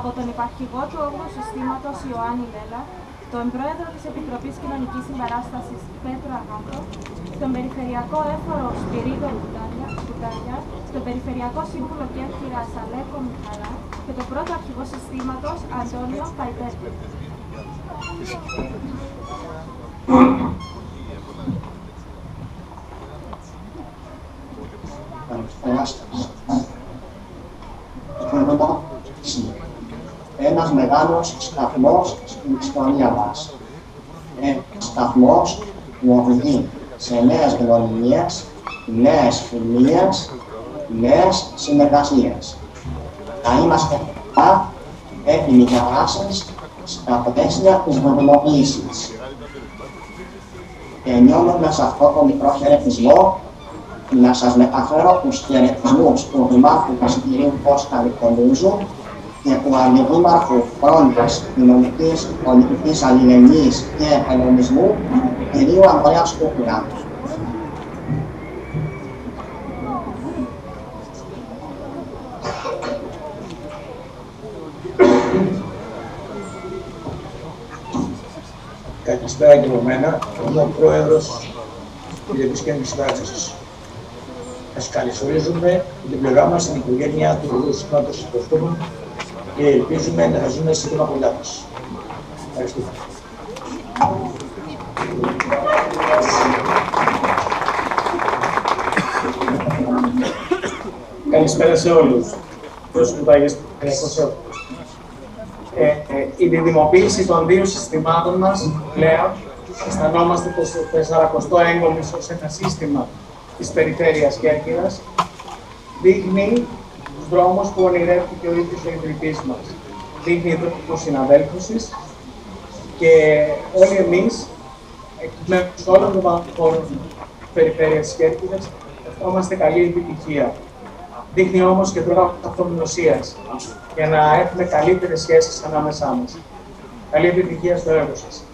από τον υπαρχηγό του 8ου Συστήματος Ιωάννη Λέλα, τον πρόεδρο της Επιτροπής Κοινωνικής Συμπαράστασης Πέτρο Αγάτο, τον Περιφερειακό Έφορο Σπυρίδο Κουτάλια, τον Περιφερειακό Σύμβουλο Κέρκυρας Αλέκο Μιχαλά και τον πρώτο αρχηγό συστήματος Αντώνιο Παϊπέτη. Καλησπέρα σας. Ένας μεγάλος σταθμός στην ιστορία μας. Ένας σταθμός που οδηγεί σε νέες γνωριμίες, νέες φιλίες, νέες συνεργασίες. Θα είμαστε έτοιμοι για δράσεις στα πλαίσια της γνωμοποίησης. Τελειώνοντας αυτό το μικρό χαιρετισμό, να σας μεταφέρω τους χαιρετισμούς του Δημάρχου Κασιτηρίου Κώστα Νικολούζου και του Αντιδήμαρχου Φρόντας Κοινωνικής Πολιτικής Αλληλεγγύης και Επενδυμισμού, κ. Ανδρέα Σκούκουλα. Καλησπέρα και από μένα, είμαι ο Πρόεδρος της Επισκέπτης Συμπαράστασης. Σας καλωσορίζουμε την πλευρά μας στην οικογένεια του Οδού Συστήματος Προσκόπων και ελπίζουμε να ζούμε σύντομα κοντά μας. Ευχαριστούμε. Καλησπέρα σε όλους. Η διδημοποίηση των δύο συστημάτων μας πλέον αισθανόμαστε το 40ο έγκομις ως ένα σύστημα της περιφέρειας Κέρκυρας δείχνει τους δρόμους που ονειρεύτηκε ο ίδιος ο ιδρυτής μας. Δείχνει τους συναδέλφους της και όλοι εμείς, εκ μέρους όλων των χώρων της περιφέρειας της Κέρκυρας, ευχόμαστε καλή επιτυχία. Δείχνει όμως και τρόπο αυτογνωσίας για να έχουμε καλύτερες σχέσεις ανάμεσά μας. Καλή επιτυχία στο έργο σας.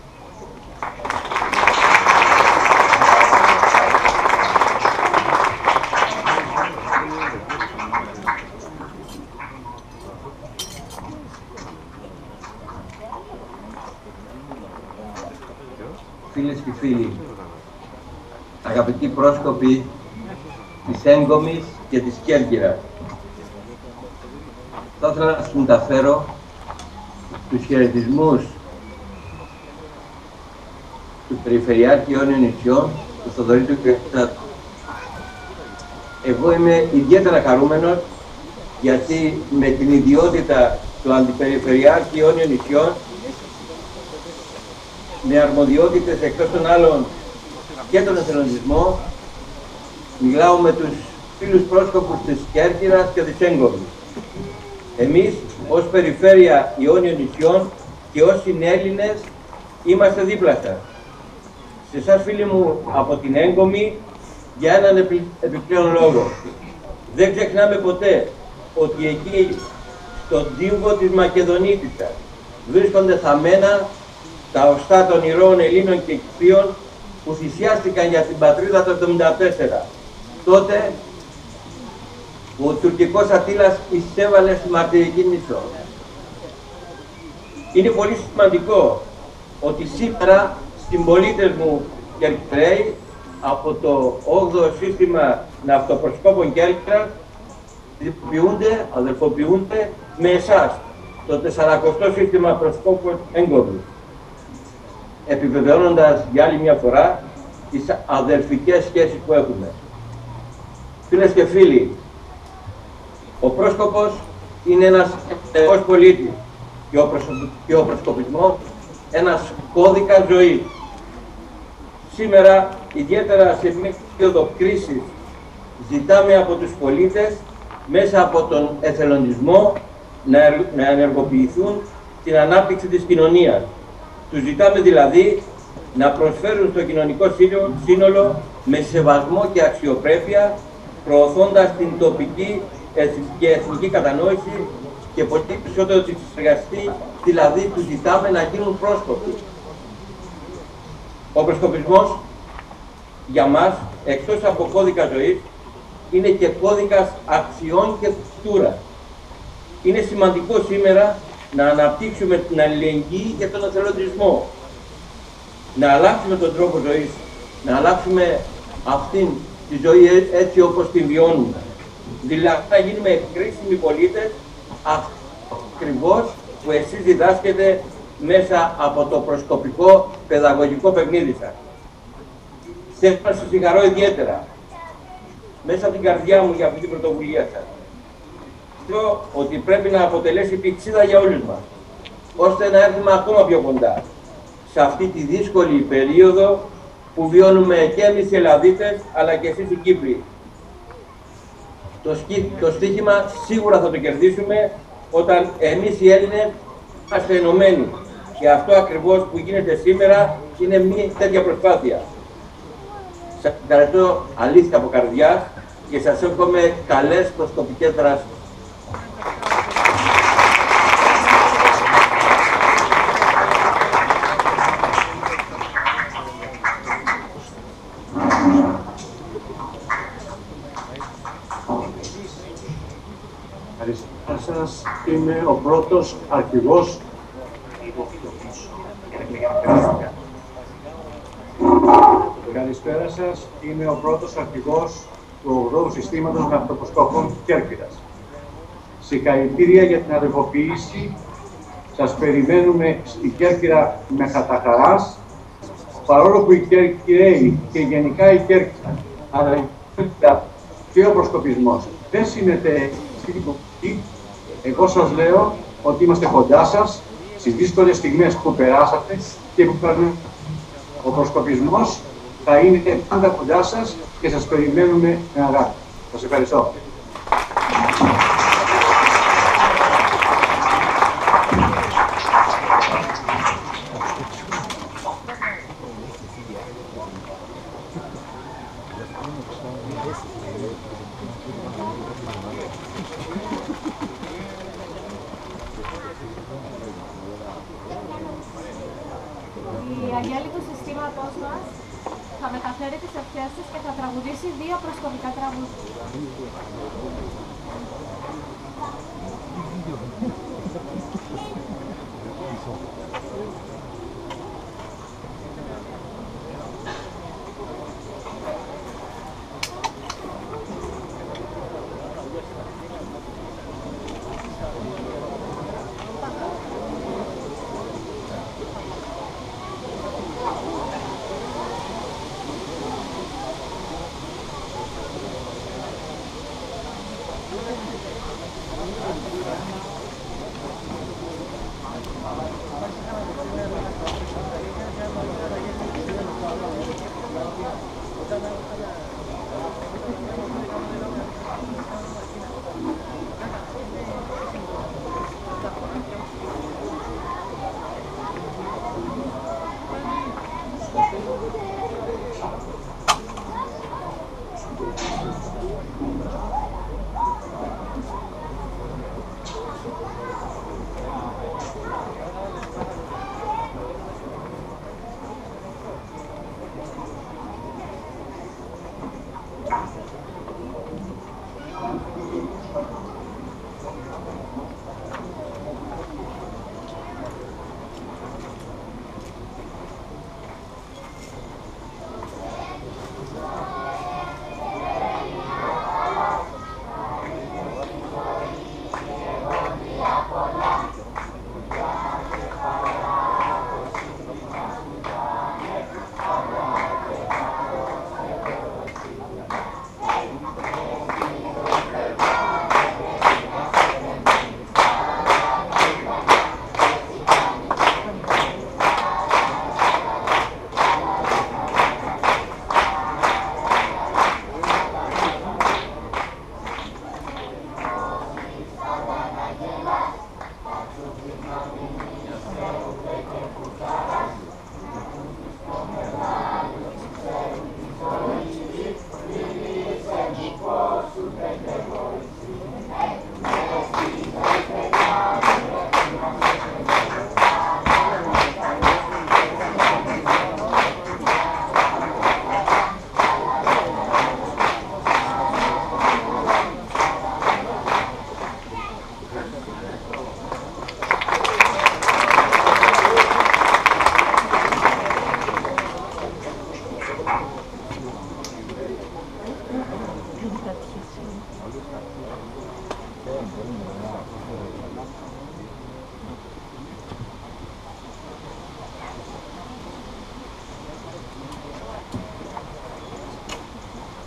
Φίλες και φίλοι, αγαπητοί πρόσκοποι της Έγκομης και της Κέρκυρας, θα ήθελα να σας μεταφέρω τους χαιρετισμούς του Περιφερειάρχη Ιόνιων Νησιών, του Θοδωρήτου Κρυστάτου. Εγώ είμαι ιδιαίτερα χαρούμενος γιατί με την ιδιότητα του Αντιπεριφερειάρχη Ιόνιων Νησιών, με αρμοδιότητες εκτός των άλλων και τον εθελοντισμό, μιλάω με τους φίλους πρόσκοπους της Κέρκυρας και της Έγκομης. Εμείς, ως Περιφέρεια Ιόνιων Νησιών και ως συνέλληνες, είμαστε δίπλα σας. Σε εσάς, φίλοι μου, από την Έγκομη, για έναν επιπλέον λόγο. Δεν ξεχνάμε ποτέ ότι εκεί, στον τύμβο της Μακεδονίτισσας, βρίσκονται θαμμένα τα οστά των ηρώων Ελλήνων και Κυπρίων που θυσιάστηκαν για την πατρίδα το 1974. Τότε ο τουρκικός Αττήλας εισέβαλε στη μαρτυρική Νήσο. Είναι πολύ σημαντικό ότι σήμερα συμπολίτες μου Κερκυραίοι από το 8ο σύστημα ναυτοπροσκόπων Κέρκυρας αδελφοποιούνται με εσάς, το 40ο σύστημα προσκόπων Έγκομης, επιβεβαιώνοντας για άλλη μια φορά τις αδελφικές σχέσεις που έχουμε. Φίλες και φίλοι, ο πρόσκοπος είναι ένας ενεργός πολίτης και ο προσκοπισμός ένας κώδικας ζωής. Σήμερα, ιδιαίτερα σε μια περίοδο κρίσης, ζητάμε από τους πολίτες μέσα από τον εθελοντισμό να ενεργοποιηθούν στην ανάπτυξη της κοινωνίας. Τους ζητάμε δηλαδή να προσφέρουν στο κοινωνικό σύνολο με σεβασμό και αξιοπρέπεια, προωθώντας την τοπική και εθνική κατανόηση και πολύ περισσότερο τη συνεργαστή, δηλαδή τους ζητάμε να γίνουν πρόσκοποι. Ο προσκοπισμός για μας, εκτός από κώδικα ζωής, είναι και κώδικας αξιών και κουλτούρας. Είναι σημαντικό σήμερα να αναπτύξουμε την αλληλεγγύη και τον εθελοντισμό. Να αλλάξουμε τον τρόπο ζωής, να αλλάξουμε αυτήν τη ζωή έτσι όπως την βιώνουμε. Δηλαδή να γίνουμε κρίσιμοι πολίτες, ακριβώς που εσείς διδάσκετε μέσα από το προσκοπικό παιδαγωγικό παιχνίδι σας. Θέλω να σας συγχαρώ ιδιαίτερα, μέσα από την καρδιά μου για αυτή την πρωτοβουλία σας. Θέλω ότι πρέπει να αποτελέσει πηξίδα για όλους μας, ώστε να έρθουμε ακόμα πιο κοντά σε αυτή τη δύσκολη περίοδο που βιώνουμε και εμείς οι Ελλαδίτες, αλλά και εσείς οι Κύπροι. Το στοίχημα σίγουρα θα το κερδίσουμε όταν εμείς οι Έλληνες είμαστε ενωμένοι. Και αυτό ακριβώς που γίνεται σήμερα είναι μια τέτοια προσπάθεια. Σας ευχαριστώ αλήθεια από καρδιάς και σας εύχομαι καλές προσκοπικές δράσεις. Καλησπέρα σας. Είμαι ο πρώτος αρχηγός Καλησπέρα σας. Είμαι ο πρώτος αρχηγός του 8ου Συστήματος Ναυτοποσκόπων Κέρκυρας. Συγχαρητήρια για την αδελφοποίηση. Σας περιμένουμε στην Κέρκυρα με καταχαράς, παρόλο που οι Κέρκυραίοι και γενικά η Κέρκυρα, αλλά η Κέρκυρα και ο προσκοπισμός δεν συνεταιρεί στην υποκριτική. Εγώ σας λέω ότι είμαστε κοντά σας στις δύσκολες στιγμές που περάσατε και που περνούν. Ο προσκοπισμός θα είναι πάντα κοντά σας και σας περιμένουμε με αγάπη. Σας ευχαριστώ. Η Αγγέλη του συστήματός μας θα μεταφέρει τις ευχές της και θα τραγουδήσει 2 προσκοπικά τραγούδια.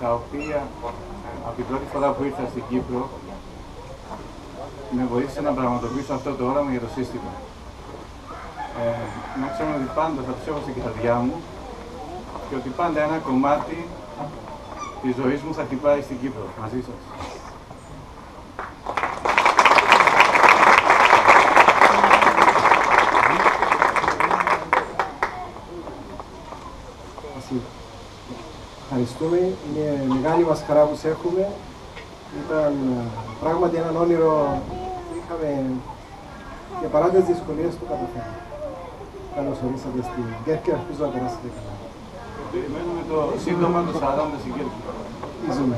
τα οποία από την πρώτη φορά που ήρθα στην Κύπρο με βοήθησε να πραγματοποιήσω αυτό το όραμα για το σύστημα. Να ξέρω ότι πάντα θα τους έχω στην καρδιά μου και ότι πάντα ένα κομμάτι της ζωής μου θα χτυπάει στην Κύπρο, μαζί σας. Ευχαριστούμε. Είναι μεγάλη μας χαρά που σε έχουμε. Ήταν πράγματι έναν όνειρο που είχαμε και παρά τις δυσκολίες του καταφέραμε. Καλώς ορίσατε στην Κέρκυρα, ελπίζω να περάσετε καλά. Περιμένουμε το σύντομα του 40 στην Κέρκυρα. Ζούμε.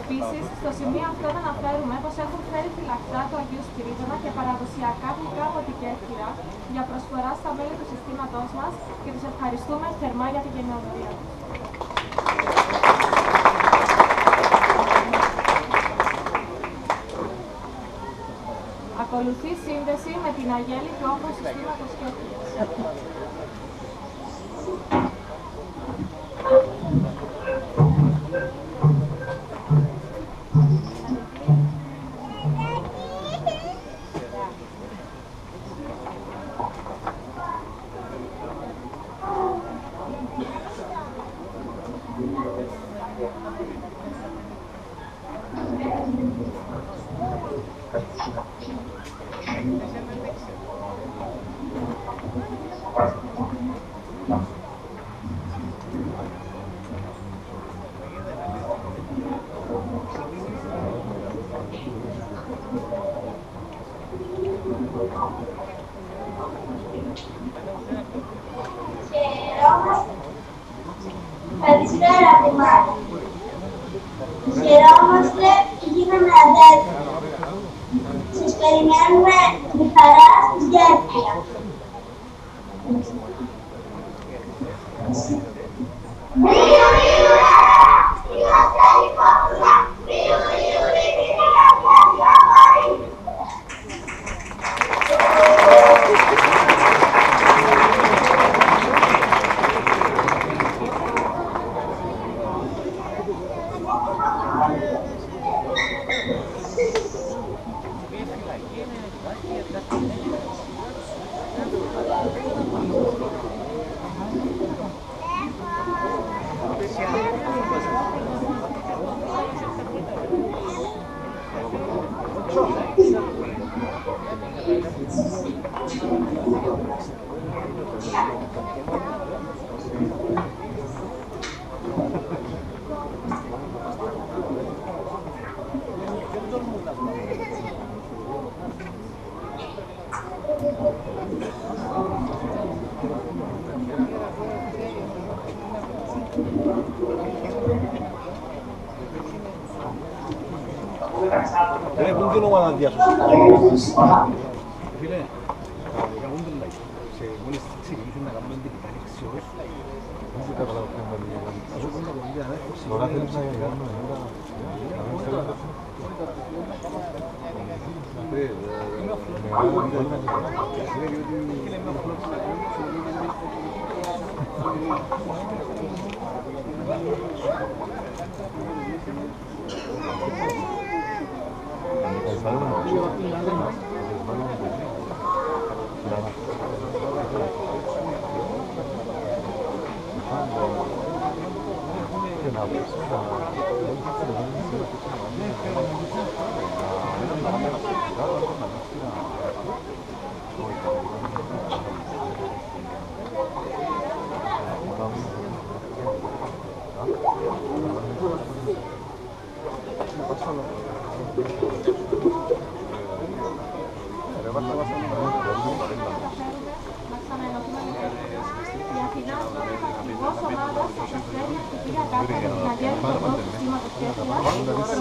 Επίσης, στο σημείο αυτό να αναφέρουμε πως έχουν φέρει φυλακτά του Αγίου Σπυρίδωνα και παραδοσιακά γλυκά από την Κέρκυρα για προσφορά στα μέλη του συστήματός μας και τους ευχαριστούμε θερμά για την γενναιοδορία τους. Ακολουθεί σύνδεση με την Αγέλη του Όχου Συστήματος Κέρκυρας. Καλησπέρα, Δημάρχη. Χαιρόμαστε που γίναμε αδέρφοι. Σας περιμένουμε με χαρά στη Κέρκυρα. Έχουν την ομάδα διάσωση. Φίλε, έχουν την like. Μόλις ξεκινήσουν να κάνουμε την κατάληξεως, δεν σε καταλάβω ποιο είναι το λίγο. Ας πούμε τα κομμάτια, τώρα θέλεις να κάνουμε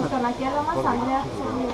Στον αγγέλα μας, Ανδρέα Χρυσογλου.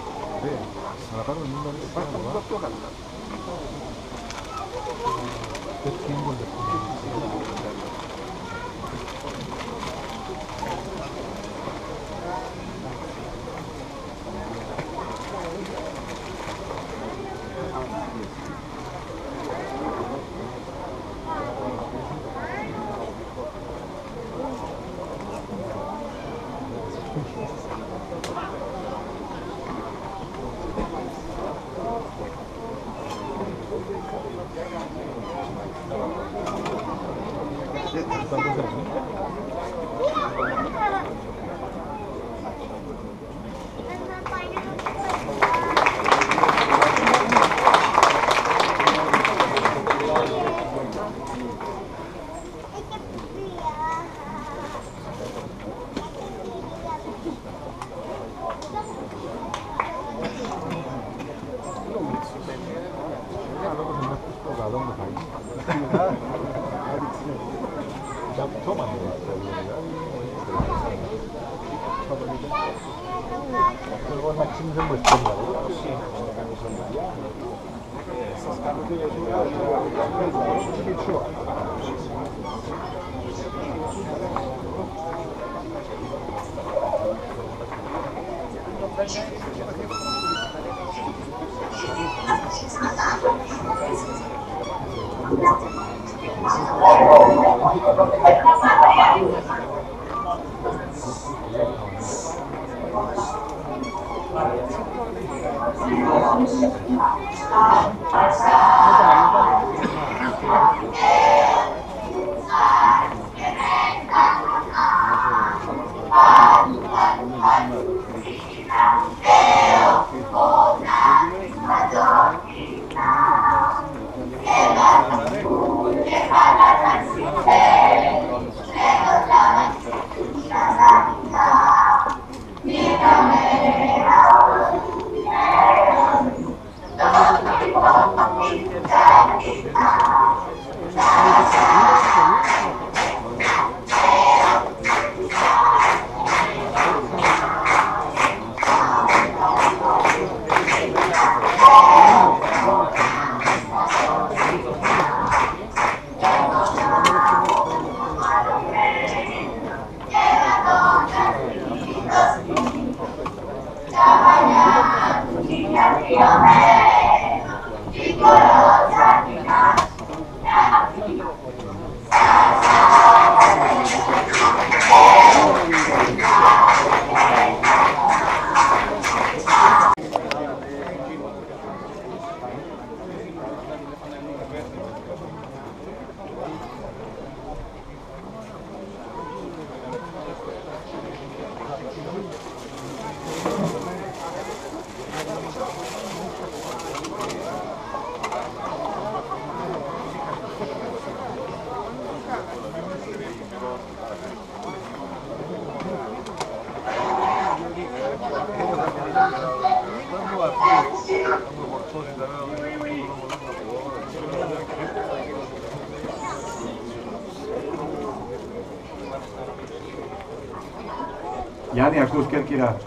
Γιάννη, ακούς Κέρκυρα?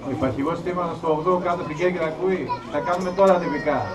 Ο υπαρχηγός στήματος στο 8 κάτω στην Κέρκυρα ακούει. Θα κάνουμε τώρα τυπικά.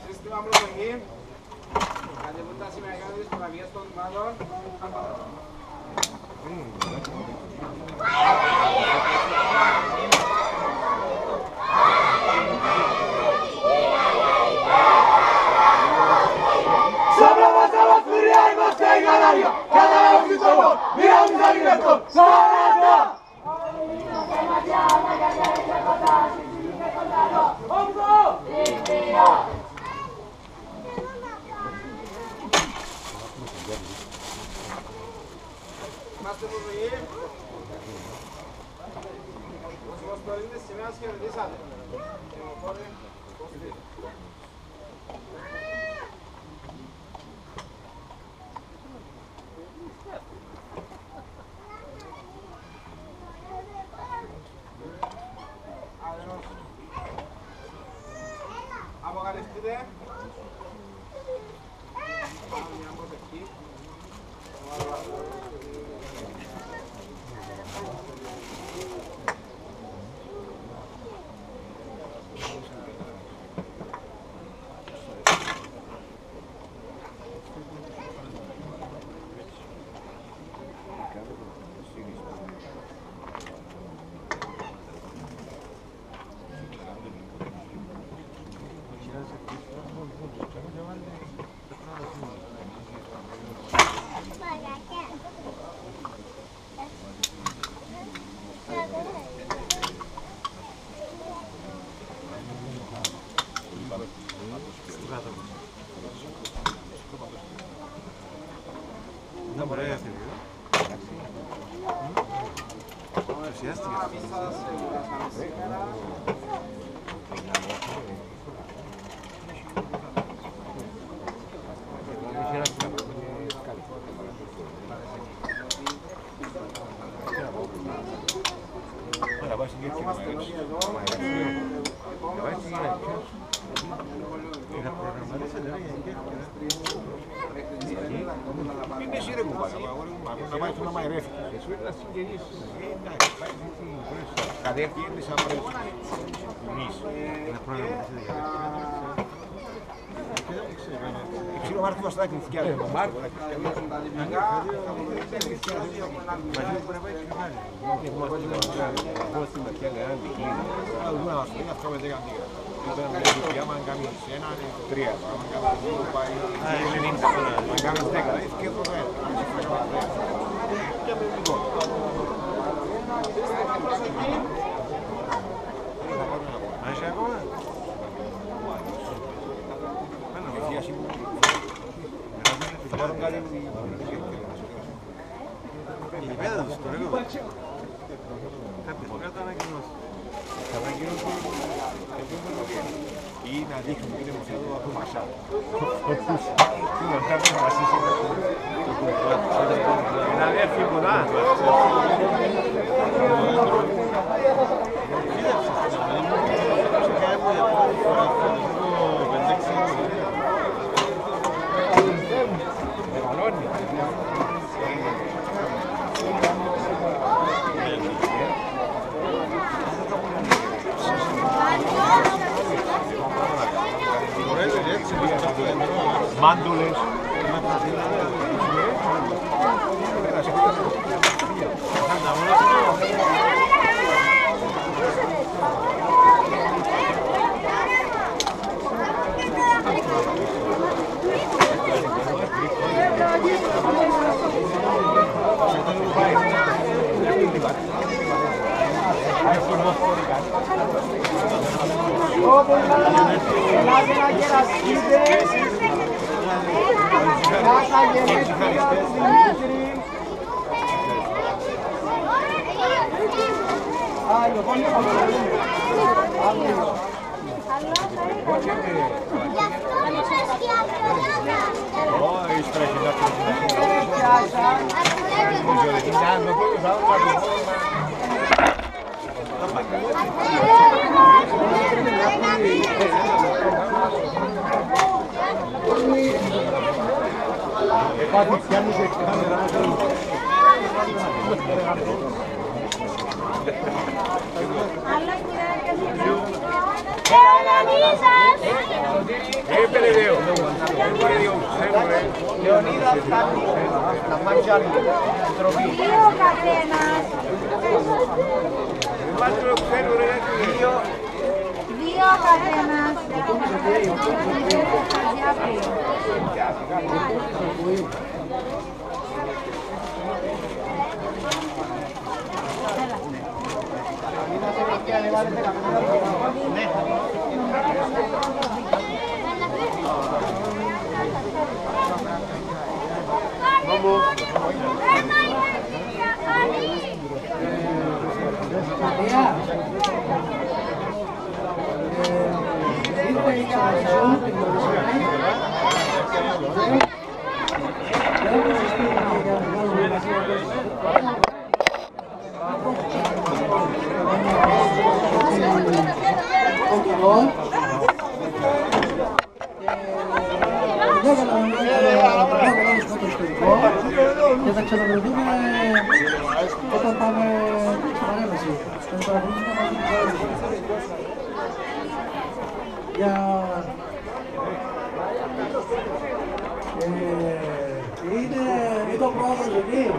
Σύστημα προσοχή. Κατεβούν τα σημερινά της φωτογραφίας των ομάδων. Somos a furia y más que ganario. Cada vez que somos, miramos al director. ¡Saranda! Είμαστε μουρμοί. Όσοι μας προηγούνται σημαίας χαιρετήσατε. Αποκαλυφθείτε. Πάμε μια προσευχή. Να μπορεί να φύγει. Είναι εσύ ρε κουμπάκα, να πάει να μαϊρεύει. Εσύ είναι να συγγενείς. Εντάξει, πάει κατεύθυνες από εμείς. Ένα πρόγραμμα της ξέρω ο Μάρκος θα κλειθεί κι άλλο. Ο Μάρκος θα κλειθεί κι άλλο. Μαζί που πρέπει να πάει. Εγώ στην αρχή έκανα την κλίνη. Δούμε να σπίτι αυτό με 10 μίγρα. Άμα κάνεις ένα, είναι 3. Άμα κάνεις 2, πάει 90. Αν κάνεις 10, και εδώ το 1. Και με λίγο. Είσαι ακόμα? Θα πάρουν κάτι η πέδα τους το λέγω. Κάποιες κάτω ανακοινώσει. Θα ανακοινώσει ή να δείχνουν που είναι μορφή του Μασά. Τι να κάνει να βασίσει να έρθει κοντά. Μάντουλες. Ελάτε να γεραστείτε. Κάσα γενέθλια του Δημήτρη. Άγιο, πόνοι θα μπορούμε. Άγιο. Κάτι πιάνεις έτσι κάμερα μας. Leonidas Κάτης, la Μαντζάλη, τροπή. Δύο καθένας. Δύο καθένας. Και θα ξαναβρεθούμε όταν πάμε στην παρέμβαση. Θα παρακολουθήσουμε μαζί την παρέμβαση. Είναι το πρόεδρος εκεί.